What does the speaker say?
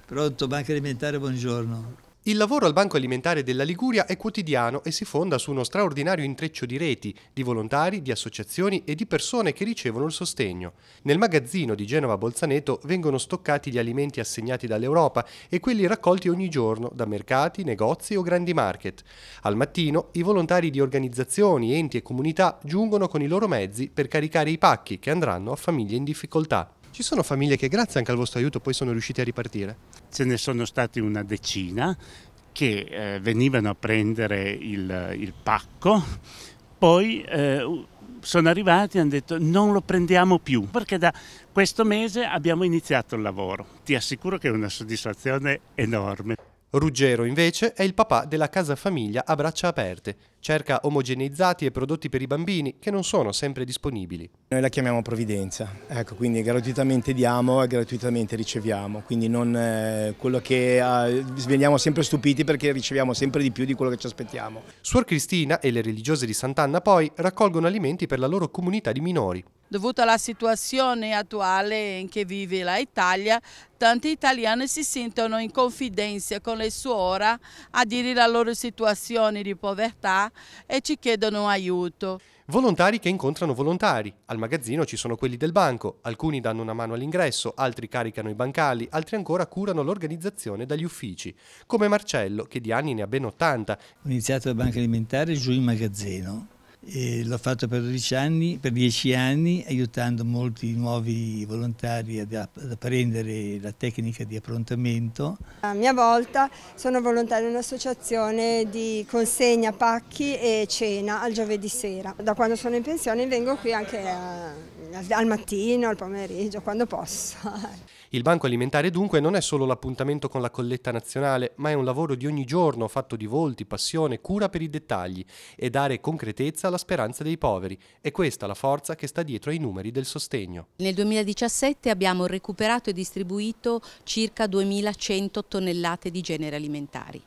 Pronto, Banca Alimentare, buongiorno. Il lavoro al Banco Alimentare della Liguria è quotidiano e si fonda su uno straordinario intreccio di reti, di volontari, di associazioni e di persone che ricevono il sostegno. Nel magazzino di Genova Bolzaneto vengono stoccati gli alimenti assegnati dall'Europa e quelli raccolti ogni giorno da mercati, negozi o grandi market. Al mattino i volontari di organizzazioni, enti e comunità giungono con i loro mezzi per caricare i pacchi che andranno a famiglie in difficoltà. Ci sono famiglie che grazie anche al vostro aiuto poi sono riuscite a ripartire? Ce ne sono stati una decina che venivano a prendere il pacco, poi sono arrivati e hanno detto non lo prendiamo più perché da questo mese abbiamo iniziato il lavoro. Ti assicuro che è una soddisfazione enorme. Ruggero invece è il papà della casa famiglia a braccia aperte. Cerca omogeneizzati e prodotti per i bambini che non sono sempre disponibili. Noi la chiamiamo provvidenza, ecco, quindi gratuitamente diamo e gratuitamente riceviamo, quindi non quello che veniamo sempre stupiti perché riceviamo sempre di più di quello che ci aspettiamo. Suor Cristina e le religiose di Sant'Anna poi raccolgono alimenti per la loro comunità di minori. Dovuto alla situazione attuale in cui vive l'Italia, tanti italiani si sentono in confidenza con le suore a dire la loro situazione di povertà e ci chiedono aiuto. Volontari che incontrano volontari. Al magazzino ci sono quelli del banco, alcuni danno una mano all'ingresso, altri caricano i bancali, altri ancora curano l'organizzazione dagli uffici, come Marcello che di anni ne ha ben 80. Ho iniziato la Banca Alimentare giù in magazzino e l'ho fatto per 10 anni, aiutando molti nuovi volontari ad apprendere la tecnica di approntamento. A mia volta sono volontaria in un'associazione di consegna pacchi e cena al giovedì sera. Da quando sono in pensione vengo qui anche al mattino, al pomeriggio, quando posso. Il Banco Alimentare dunque non è solo l'appuntamento con la colletta nazionale, ma è un lavoro di ogni giorno fatto di volti, passione, cura per i dettagli e dare concretezza alla speranza dei poveri. È questa la forza che sta dietro ai numeri del sostegno. Nel 2017 abbiamo recuperato e distribuito circa 2100 tonnellate di generi alimentari.